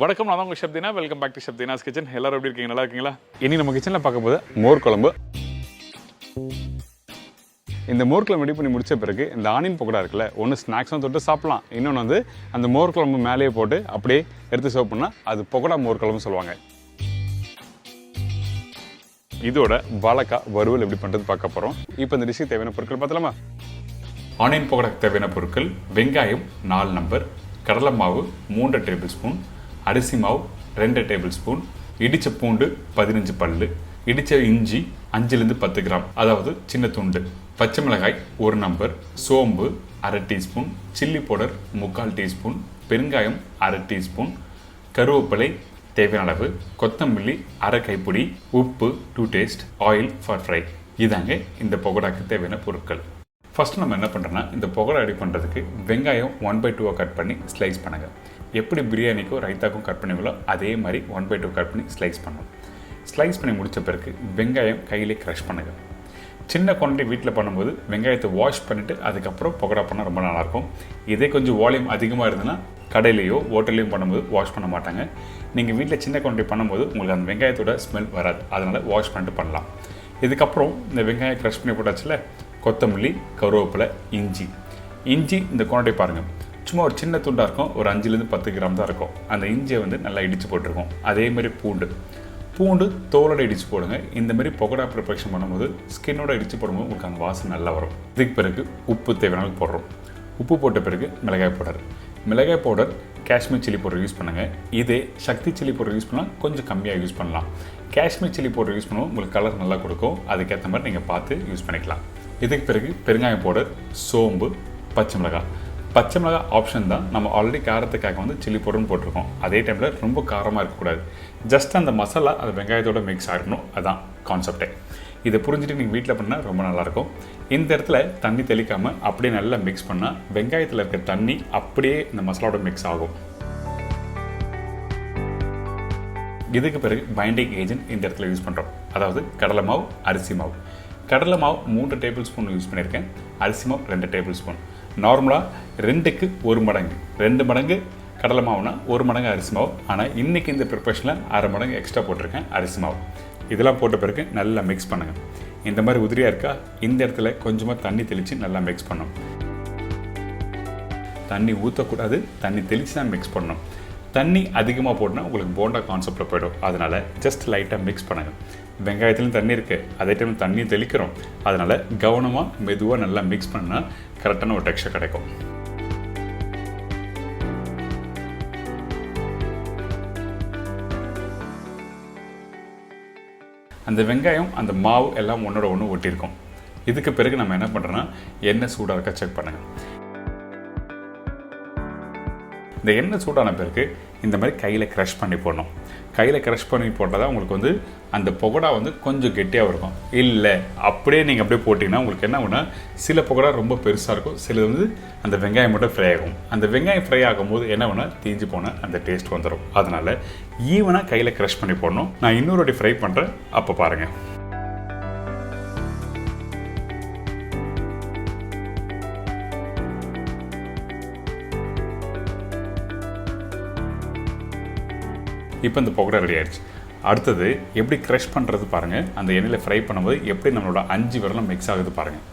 வணக்கம், நான் உங்கள் chef Dheena. Welcome back to chef Dheena's kitchen. எல்லாரும் எப்படி இருக்கீங்க? நல்லா இருக்கீங்களா? இனி நம்ம கிச்சனில் பார்க்கும்போது மோர் குழம்பு. இந்த மோர் குழம்பு ரெடி பண்ணி முடித்த பிறகு இந்த ஆனியன் பக்கோடா இருக்குல்ல, ஒன்று ஸ்நாக்ஸும் தொட்டு சாப்பிட்லாம், இன்னொன்று வந்து அந்த மோர் குழம்பு மேலேயே போட்டு அப்படியே எடுத்து சர்வ் பண்ணால் அது பக்கோடா மோர் குழம்புன்னு சொல்லுவாங்க. இதோட வாழைக்காய் வறுவல் எப்படி பண்ணுறது பார்க்க போகிறோம். இப்போ இந்த டிஷ்ஷுக்கு தேவையான பொருட்கள் பார்த்தலாமா? ஆனியன் பக்கோடாக்கு தேவையான பொருட்கள்: வெங்காயம் 4 நம்பர், கடலை மாவு 3 டேபிள் ஸ்பூன், அரிசி மாவு 2 டேபிள் ஸ்பூன், இடித்த பூண்டு 15 பல்லு, இடித்த இஞ்சி 5-10 கிராம், அதாவது சின்ன துண்டு, பச்சை மிளகாய் 1 நம்பர், சோம்பு 1/2 டீஸ்பூன், சில்லி பவுடர் 3/4 டீஸ்பூன், பெருங்காயம் 1/2 டீஸ்பூன், கருவேப்பிலை தேவையான அளவு, கொத்தமல்லி 1/2 கைப்பிடி, உப்பு to taste, oil for fry. இதாங்க இந்த பக்கோடாக்கு தேவையான பொருட்கள். ஃபஸ்ட்டு நம்ம என்ன பண்ணுறோன்னா, இந்த பக்கோடா ரெடி பண்ணுறதுக்கு வெங்காயம் 1/2 கட் பண்ணி ஸ்லைஸ் பண்ணுங்கள். எப்படி பிரியாணிக்கும் ரைத்தாக்கும் கட் பண்ணுவீங்களோ அதே மாதிரி 1/2 கட் பண்ணி ஸ்லைஸ் பண்ணணும். ஸ்லைஸ் பண்ணி முடித்த பிறகு வெங்காயம் கையிலே க்ரஷ் பண்ணுங்கள். சின்ன குவான்டிட்டி வீட்டில் பண்ணும்போது வெங்காயத்தை வாஷ் பண்ணிவிட்டு அதுக்கப்புறம் பக்கோடா பண்ணால் ரொம்ப நல்லாயிருக்கும். இதே கொஞ்சம் வால்யூம் அதிகமாக இருந்ததுன்னா கடையிலையோ ஹோட்டல்லையும் பண்ணும்போது வாஷ் பண்ண மாட்டாங்க. நீங்கள் வீட்டில் சின்ன குவான்டிட்டி பண்ணும்போது உங்களுக்கு அந்த வெங்காயத்தோட ஸ்மெல் வராது, அதனால் வாஷ் பண்ணிட்டு பண்ணலாம். இதுக்கப்புறம் இந்த வெங்காயம் க்ரஷ் பண்ணி போட்டாச்சுல, கொத்தமல்லி, கருவேப்பிலை, இஞ்சி இந்த குவான்டிட்டி பாருங்கள். சும்மா ஒரு சின்ன துண்டாக இருக்கும், ஒரு 5-10 கிராம் தான் இருக்கும். அந்த இஞ்சியை வந்து நல்லா இடித்து போட்டிருக்கோம். அதே மாதிரி பூண்டு தோலோட இடித்து போடுங்க. இந்த மாதிரி பக்கோடா ப்ரிப்பரேஷன் பண்ணும்போது ஸ்கின்னோட இடித்து போடும்போது உங்களுக்கு அந்த வாசனை நல்லா வரும். இதுக்கு பிறகு உப்பு தேவையான போடுறோம். உப்பு போட்ட பிறகு மிளகாய் powder Kashmir chilli powder use பண்ணுங்கள். இதே சக்தி சில்லி பவுடர் யூஸ் பண்ணால் கொஞ்சம் கம்மியாக யூஸ் பண்ணலாம். காஷ்மீர் சில்லி பவுடர் யூஸ் பண்ணுவோம், உங்களுக்கு கலர் நல்லா கொடுக்கும். அதுக்கேற்ற மாதிரி நீங்கள் பார்த்து யூஸ் பண்ணிக்கலாம். இதுக்கு பிறகு பெருங்காயம் பவுடர், சோம்பு, பச்சை மிளகாய் ஆப்ஷன் தான். நம்ம ஆல்ரெடி காரத்துக்காக வந்து சில்லி பவுடர்னு போட்டிருக்கோம். அதே டைமில் ரொம்ப காரமாக இருக்கக்கூடாது. ஜஸ்ட் அந்த மசாலா அது வெங்காயத்தோட மிக்ஸ் ஆகிடணும், அதுதான் கான்செப்டே. இதை புரிஞ்சுட்டு நீங்கள் வீட்டில் பண்ணால் ரொம்ப நல்லாயிருக்கும். இந்த இடத்துல தண்ணி தெளிக்காமல் அப்படியே நல்லா மிக்ஸ் பண்ணால் வெங்காயத்தில் இருக்க தண்ணி அப்படியே இந்த மசாலாவோட மிக்ஸ் ஆகும். இதுக்கு பிறகு பைண்டிங் ஏஜென்ட் இந்த இடத்துல யூஸ் பண்ணுறோம். அதாவது கடலை மாவு, அரிசி மாவு. கடலை மாவு 3 டேபிள் ஸ்பூன் யூஸ் பண்ணியிருக்கேன். அரிசி மாவு 2 டேபிள் ஸ்பூன். நார்மலாக 2க்கு 1 மடங்கு, 2 மடங்கு கடலை மாவுனா 1 மடங்கு அரிசி மாவு. ஆனால் இன்றைக்கி இந்த ப்ரிப்பரேஷனில் 1/2 மடங்கு எக்ஸ்ட்ரா போட்டிருக்கேன் அரிசி மாவு. இதெல்லாம் போட்ட பிறகு நல்லா மிக்ஸ் பண்ணுங்கள். இந்த மாதிரி உதிரியாக இருக்கா, இந்த இடத்துல கொஞ்சமாக தண்ணி தெளித்து நல்லா மிக்ஸ் பண்ணணும். தண்ணி ஊற்றக்கூடாது, தண்ணி தெளித்து தான் மிக்ஸ் பண்ணணும். தண்ணி அதிகமாக போட்டால் உங்களுக்கு போண்டா கான்செப்டில் போய்டும். அதனால் ஜஸ்ட் லைட்டாக மிக்ஸ் பண்ணுங்கள். வெங்காயத்துலையும் தண்ணி இருக்குது, அதே டைம் தண்ணியும் தெளிக்கிறோம். அதனால் கவனமாக மெதுவாக நல்லா மிக்ஸ் பண்ணால் கரெக்டான ஒரு டெக்ஸ்சர் கிடைக்கும். அந்த வெங்காயம் அந்த மாவு எல்லாம் ஒன்றோட ஒன்று ஒட்டியிருக்கும். இதுக்கு பிறகு நம்ம என்ன பண்ணுறோன்னா, எண்ணெய் சூடாக இருக்கா செக் பண்ணுங்கள். இந்த எண்ணெய் சூடான பிறகு இந்த மாதிரி கையில் க்ரஷ் பண்ணி போடணும். கையில் க்ரஷ் பண்ணி போட்டால் தான் உங்களுக்கு வந்து அந்த பக்கோடா வந்து கொஞ்சம் கெட்டியாக இருக்கும். இல்லை அப்படியே நீங்கள் அப்படியே போட்டிங்கன்னா உங்களுக்கு என்ன ஆகுனா, சில பக்கோடா ரொம்ப பெருசாக இருக்கும், சில வந்து அந்த வெங்காயம் மட்டும் ஃப்ரை ஆகும். அந்த வெங்காயம் ஃப்ரை ஆகும்போது என்ன வேணால் தீஞ்சு போனால் அந்த டேஸ்ட் வந்துடும். அதனால் ஈவனாக கையில் க்ரஷ் பண்ணி போடணும். நான் இன்னொரு வாட்டி ஃப்ரை பண்ணுறேன், அப்போ பாருங்கள். இப்போ இந்த பக்கோடா ரெடி ஆகிடுச்சு. அடுத்தது எப்படி க்ரஷ் பண்ணுறது பாருங்கள். அந்த எண்ணெயில் ஃப்ரை பண்ணும்போது எப்படி நம்மளோட 5 விரலும் மிக்ஸ் ஆகுது பாருங்கள்.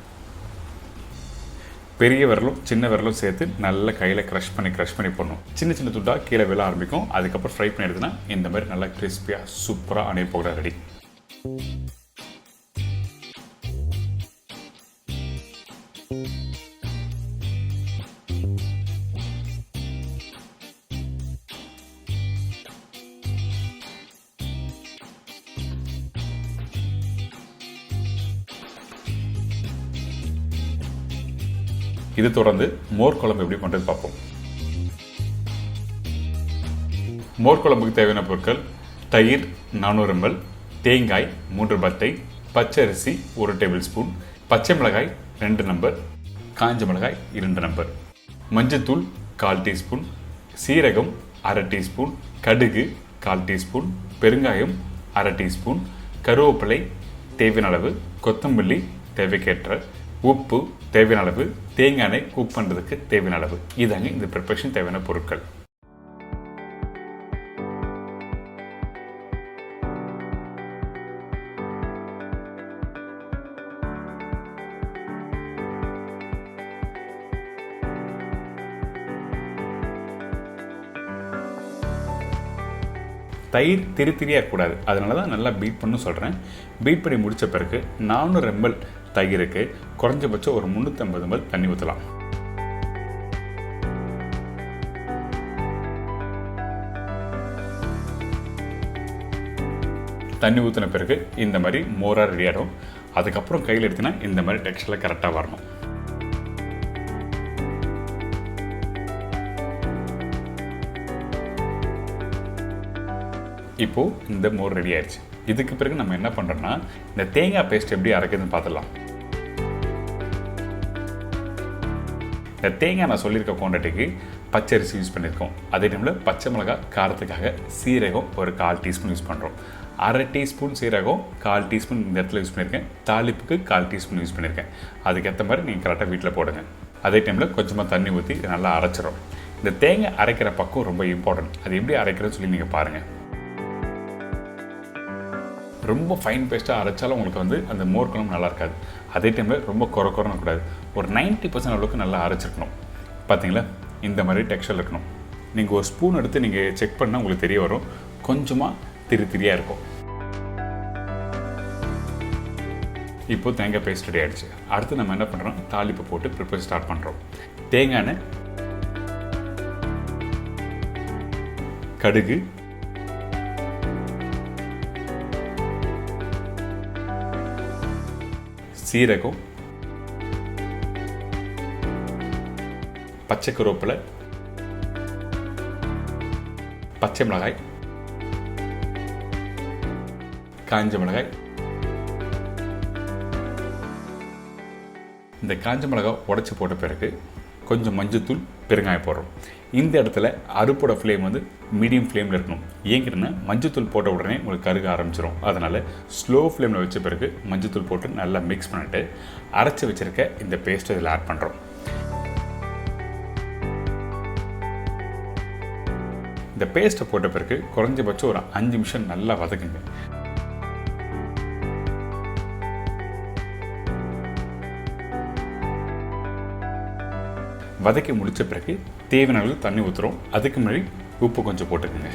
பெரிய விரலும் சின்ன விரலும் சேர்த்து நல்லா கையில் க்ரஷ் பண்ணி போடணும். சின்ன சின்ன துட்டாக கீழே விழ ஆரம்பிக்கும். அதுக்கப்புறம் ஃப்ரை பண்ணி எடுத்துனா இந்த மாதிரி நல்லா கிறிஸ்பியாக சூப்பராக ஆனியன் பக்கோடா ரெடி. இது தொடர்ந்து மோர் குழம்பு எப்படி பண்ணுறது பார்ப்போம். மோர் குழம்புக்கு தேவையான பொருட்கள்: தயிர் 400 ml, தேங்காய் 3 பத்தை, பச்சரிசி 1 டேபிள் ஸ்பூன், பச்சை மிளகாய் 2 நம்பர், காஞ்ச மிளகாய் 2 நம்பர், மஞ்சத்தூள் 1/4 டீஸ்பூன், சீரகம் 1/2 டீஸ்பூன், கடுகு 1/4 டீஸ்பூன், பெருங்காயம் 1/2 டீஸ்பூன், கருவேப்பிலை தேவையான அளவு, கொத்தமல்லி தேவைக்கேற்ற, உப்பு தேவையான அளவு, தேங்காய் எண்ணெய் குக் பண்ணுறதுக்கு தேவையான அளவு. இதாங்க இந்த ப்ரிப்பரேஷன் தேவையான பொருட்கள். தயிர் திரியாக இருக்கக்கூடாது, அதனால தான் நல்லா பீட் பண்ணு சொல்கிறேன். பீட் பண்ணி முடித்த பிறகு 400 ml தயிருக்கு குறைஞ்சபட்சம் ஒரு 350 ml தண்ணி ஊற்றலாம். தண்ணி ஊற்றின பிறகு இந்த மாதிரி மோராக ரெடி ஆகிடும். அதுக்கப்புறம் கையில் எடுத்தினா இந்த மாதிரி டெக்ஸ்டரில் கரெக்டாக வரணும். இப்போது இந்த மோர் ரெடி ஆயிடுச்சு. இதுக்கு பிறகு நம்ம என்ன பண்ணுறோம்னா இந்த தேங்காய் பேஸ்ட் எப்படி அரைக்கிறதுன்னு பார்த்துடலாம். இந்த தேங்காய் நான் சொல்லியிருக்க குவான்டிட்டிக்கு பச்சரிசி யூஸ் பண்ணியிருக்கோம். அதே டைமில் பச்சை மிளகாய் காரத்துக்காக சீரகம் ஒரு 1/4 டீஸ்பூன் யூஸ் பண்ணுறோம். 1/2 டீஸ்பூன் சீரகம் 1/4 டீஸ்பூன் இந்த இடத்துல யூஸ் பண்ணியிருக்கேன். தாளிப்புக்கு 1/4 டீஸ்பூன் யூஸ் பண்ணியிருக்கேன். அதுக்கேற்ற மாதிரி நீங்கள் கரெக்டாக வீட்டில் போடுங்க. அதே டைமில் கொஞ்சமாக தண்ணி ஊற்றி நல்லா அரைச்சிடும். இந்த தேங்காய் அரைக்கிற பக்கம் ரொம்ப இம்பார்ட்டன்ட். அது எப்படி அரைக்கிறதுன்னு சொல்லி நீங்கள் பாருங்கள். ரொம்ப ஃபைன் பேஸ்ட்டாக அரைச்சாலும் உங்களுக்கு அந்த மோர் குழம்பு நல்லா இருக்காது. அதே டைமில் ரொம்ப குறைன்னு கூடாது. ஒரு 90% அளவுக்கு நல்லா அரைச்சிருக்கணும். பார்த்தீங்களா, இந்த மாதிரி டெக்ஸ்சர் இருக்கணும். நீங்கள் ஒரு ஸ்பூன் எடுத்து நீங்கள் செக் பண்ணால் உங்களுக்கு தெரிய வரும், கொஞ்சமாக திரியாக இருக்கும். இப்போது தேங்காய் பேஸ்ட் ரெடி ஆகிடுச்சு. அடுத்து நம்ம என்ன பண்ணுறோம், தாளிப்பு போட்டு ப்ரிப்பேர் ஸ்டார்ட் பண்ணுறோம். தேங்காய் எண்ணெய், கடுகு, சீரகம், பச்சை கருவேப்பிலை, பச்சை மிளகாய், காஞ்ச மிளகாய். இந்த காஞ்ச மிளகாய் உடைச்சி போட்ட பிறகு கொஞ்சம் மஞ்சத்தூள், பெருங்காயம் போடுறோம். இந்த இடத்துல அடுப்போட ஃப்ளேம் மீடியம் ஃப்ளேமில் இருக்கணும். ஏங்கிட்டனா மஞ்சத்தூள் போட்ட உடனே உங்களுக்கு கருக ஆரம்பிச்சிடும். அதனால் ஸ்லோ ஃப்ளேமில் வச்ச பிறகு மஞ்சத்தூள் போட்டு நல்லா மிக்ஸ் பண்ணிவிட்டு அரைச்சி வச்சுருக்க இந்த பேஸ்ட்டை இதில் ஆட் பண்ணுறோம். இந்த பேஸ்ட்டை போட்ட பிறகு குறைஞ்சபட்சம் ஒரு 5 நிமிஷம் நல்லா வதக்குங்க. வதக்கி முடித்த பிறகு தேவையான அளவு தண்ணி ஊற்றுறோம். அதுக்கு முன்னாடி உப்பு கொஞ்சம் போட்டுக்கோங்க.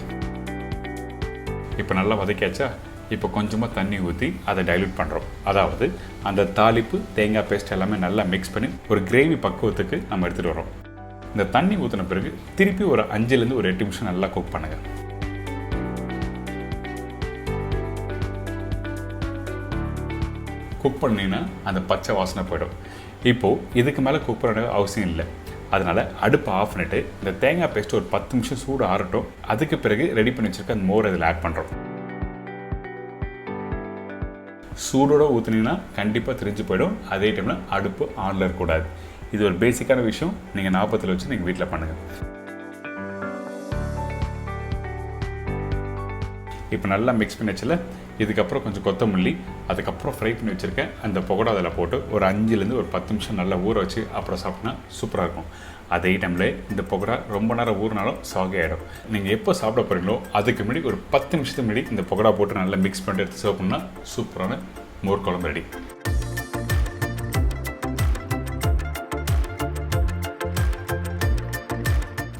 இப்போ நல்லா வதக்கியாச்சா, இப்போ கொஞ்சமாக தண்ணி ஊற்றி அதை டைல்யூட் பண்ணுறோம். அதாவது அந்த தாளிப்பு தேங்காய் பேஸ்ட் எல்லாமே நல்லா மிக்ஸ் பண்ணி ஒரு கிரேவி பக்குவத்துக்கு நம்ம எடுத்துகிட்டு வரோம். இந்த தண்ணி ஊற்றின பிறகு திருப்பி ஒரு 5லேருந்து ஒரு 8 நிமிஷம் நல்லா குக் பண்ணுங்கள். குக் பண்ணிங்கன்னா அந்த பச்சை வாசனை போயிடும். இப்போது இதுக்கு மேலே குக் பண்ண அவசியம் இல்லை. அதனால் அடுப்பை ஆஃப் பண்ணிவிட்டு இந்த தேங்காய் பேஸ்ட்டு ஒரு 10 நிமிஷம் சூடு ஆறட்டும். அதுக்கு பிறகு ரெடி பண்ணி வச்சுருக்க அந்த மோர் இதில் ஆட் பண்ணுறோம். சூடோடு ஊற்றுனீங்கன்னா கண்டிப்பாக திரிஞ்சு போயிடும். அதே டைமில் அடுப்பு ஆனில் இருக்கக்கூடாது. இது ஒரு பேசிக்கான விஷயம். நீங்கள் ஞாபகத்தில் வச்சு நீங்கள் வீட்டில் பண்ணுங்கள். இப்போ நல்லா மிக்ஸ் பண்ணி வச்சில் இதுக்கப்புறம் கொஞ்சம் கொத்தமல்லி, அதுக்கப்புறம் ஃப்ரை பண்ணி வச்சுருக்கேன் அந்த பக்கோடா அதில் போட்டு ஒரு 5லேருந்து ஒரு 10 நிமிஷம் நல்லா ஊற வச்சு அப்புறம் சாப்பிட்னா சூப்பராக இருக்கும். அதே டைமில் இந்த பக்கோடா ரொம்ப நேரம் ஊறினாலும் சாகி ஆகிடும். நீங்கள் எப்போ சாப்பிட போகிறீங்களோ அதுக்கு முன்னாடி ஒரு 10 நிமிஷத்துக்கு முன்னாடி இந்த பக்கோடா போட்டு நல்லா மிக்ஸ் பண்ணிட்டு எடுத்து சர்வ் பண்ணால் சூப்பரான மோர் குழம்பு ரெடி.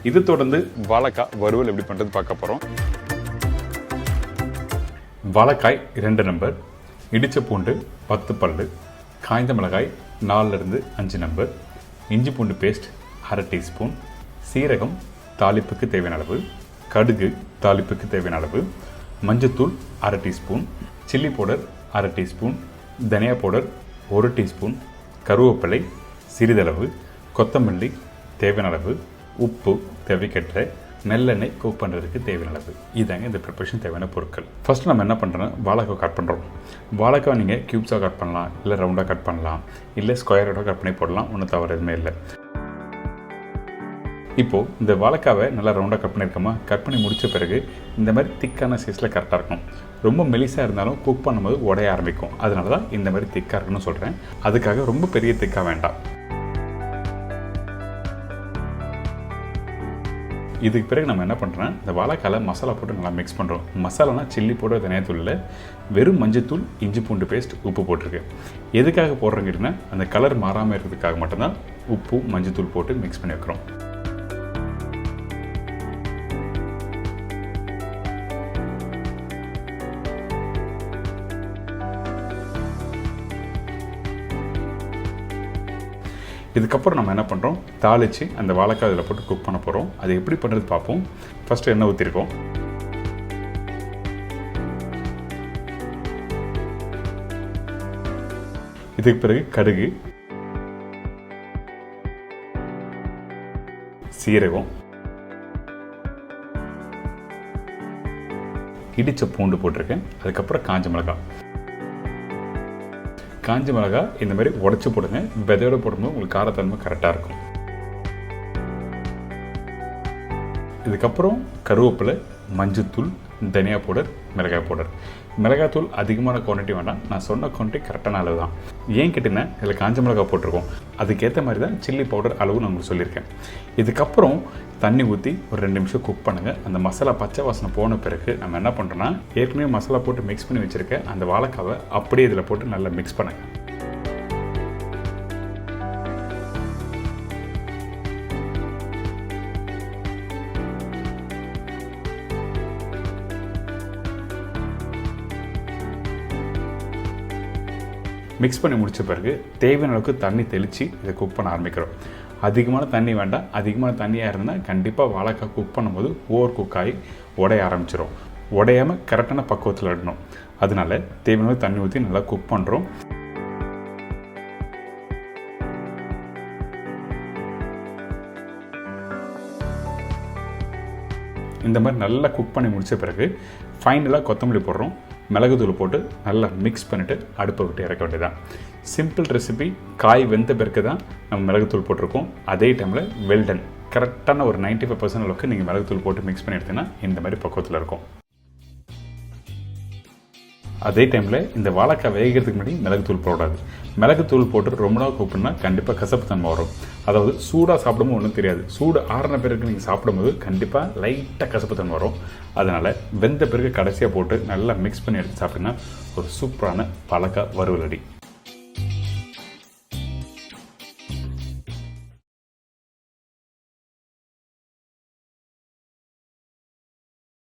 இது தொடர்ந்து வாழைக்காய் வறுவல் எப்படி பண்ணுறது பார்க்க போகிறோம். வாழைக்காய் 2 நம்பர், இடித்த பூண்டு 10 பல்லு, காய்ந்த மிளகாய் 4லேருந்து 5 நம்பர், இஞ்சி பூண்டு பேஸ்ட் 1/2 டீஸ்பூன், சீரகம் தாளிப்புக்கு தேவையான அளவு, கடுகு தாளிப்புக்கு தேவையான அளவு, மஞ்சத்தூள் 1/2 டீஸ்பூன், சில்லி பவுடர் 1/2 டீஸ்பூன், தனியா பவுடர் 1 டீஸ்பூன், கருவேப்பிலை சிறிதளவு, கொத்தமல்லி தேவையான அளவு, உப்பு தேவைக்கேற்ற, நல்லெண்ணெய் குக் பண்ணுறதுக்கு தேவையான அளவு. இதாங்க இந்த ப்ரிப்பரேஷன் தேவையான பொருட்கள். ஃபஸ்ட்டு நம்ம என்ன பண்ணுறோன்னா வாழைக்காய் கட் பண்ணுறோம். வாழைக்காய் நீங்கள் க்யூப்ஸாக கட் பண்ணலாம், இல்லை ரவுண்டாக கட் பண்ணலாம், இல்லை ஸ்கொயரோட கட் பண்ணி போடலாம். ஒன்றும் தவறு எதுவுமே இல்லை. இப்போது இந்த வாழைக்காவை நல்லா ரவுண்டாக கட் பண்ணியிருக்கோமா, கட் பண்ணி முடித்த பிறகு இந்த மாதிரி திக்கான சைஸில் கரெக்டாக இருக்கும். ரொம்ப மெலிசாக இருந்தாலும் குக் பண்ணும்போது உடைய ஆரம்பிக்கும். அதனால தான் இந்த மாதிரி திக்காக இருக்குன்னு சொல்கிறேன். அதுக்காக ரொம்ப பெரிய திக்காக வேண்டாம். இதுக்கு பிறகு நம்ம என்ன பண்ணுறோன்னா இந்த வாழைக்காயில் மசாலா போட்டு நல்லா மிக்ஸ் பண்ணுறோம். மசாலானா சில்லி பவுடர், தனியாத்தூள், வெறும் மஞ்சத்தூள், இஞ்சி பூண்டு பேஸ்ட், உப்பு போட்டிருக்கு. எதுக்காக போடுறோங்க கேட்டிங்கன்னா அந்த கலர் மாறாமல் இருக்கிறதுக்காக மட்டும்தான் உப்பு மஞ்சத்தூள் போட்டு மிக்ஸ் பண்ணி வைக்கிறோம். இதுக்கப்புறம் நம்ம என்ன பண்ணுறோம், தாளித்து அந்த வாழைக்காய் இதில் போட்டு குக் பண்ண போகிறோம். அது எப்படி பண்ணுறது பார்ப்போம். ஃபஸ்ட்டு எண்ணெய் ஊற்றிருக்கோம். இதுக்கு பிறகு கடுகு, சீரகம், இடித்த பூண்டு போட்டிருக்கேன். அதுக்கப்புறம் காஞ்ச மிளகாய். காஞ்ச மிளகாய் இந்த மாதிரி உடச்சி போடுங்க. விதையோடு போடும்போது உங்களுக்கு காரத்தன்மை கரெக்டாக இருக்கும். இதுக்கப்புறம் கருவேப்பிலை, மஞ்சத்தூள், தனியா பவுடர், மிளகாய் பவுடர். மிளகாய்த்தூள் அதிகமான குவான்டிட்டி வேண்டாம், நான் சொன்ன குவான்டிட்டி கரெக்டான அளவு தான். ஏன் கேட்டிங்கன்னா இதில் காஞ்ச மிளகாய் போட்டிருக்கோம், அதுக்கேற்ற மாதிரி தான் சில்லி பவுடர் அளவு நான் உங்களுக்கு சொல்லியிருக்கேன். இதுக்கப்புறம் தண்ணி ஊற்றி ஒரு 2 நிமிஷம் குக் பண்ணுங்கள். அந்த மசாலா பச்சை வாசனை போன பிறகு நம்ம என்ன பண்ணுறோன்னா, ஏற்கனவே மசாலா போட்டு மிக்ஸ் பண்ணி வச்சுருக்க அந்த வாழைக்காவை அப்படியே இதில் போட்டு நல்லா மிக்ஸ் பண்ணுங்கள். மிக்ஸ் பண்ணி முடித்த பிறகு தேவையான அளவுக்கு தண்ணி தெளித்து இதை குக் பண்ண ஆரம்பிக்கிறோம். அதிகமான தண்ணி வேண்டாம். அதிகமான தண்ணியாக இருந்தால் கண்டிப்பாக வாழைக்காய் குக் பண்ணும்போது ஓவர் குக் ஆகி உடைய ஆரம்பிச்சிடும். உடையாமல் கரெக்டான பக்குவத்தில் இடணும். அதனால தேவையான தண்ணி ஊற்றி நல்லா குக் பண்ணுறோம். இந்த மாதிரி நல்லா குக் பண்ணி முடித்த பிறகு ஃபைனலாக கொத்தமல்லி போடுறோம். மிளகுத்தூள் போட்டு நல்லா மிக்ஸ் பண்ணிவிட்டு அடுப்பை விட்டு இறக்க வேண்டியதான். Simple recipe. காய் வெந்த பிறகு தான் நம்ம மிளகுத்தூள் போட்டிருக்கோம். அதே டைமில் வெல்டன் கரெக்டான ஒரு 95% அளவுக்கு நீங்கள் மிளகுத்தூள் போட்டு மிக்ஸ் பண்ணி எடுத்தீங்கன்னா இந்த மாதிரி பக்குவத்தில் இருக்கும். அதே டைமில் இந்த வாழைக்காய் வேகிறதுக்கு முன்னாடி மிளகுத்தூள் போடாது. மிளகுத்தூள் போட்டு ரொம்ப நாள் குக் பண்ணால் கண்டிப்பாக கசப்பு தன்மை வரும். அதாவது சூடாக சாப்பிடும்போது ஒன்றும் தெரியாது. சூடு ஆறின பிறகு நீங்கள் சாப்பிடும்போது கண்டிப்பாக லைட்டாக கசப்பு தன்மை வரும். அதனால் வெந்த பிறகு கடைசியாக போட்டு நல்லா மிக்ஸ் பண்ணி எடுத்து சாப்பிட்டீங்கன்னா ஒரு சூப்பரான வாழைக்காய் வறுவல் ரெடி.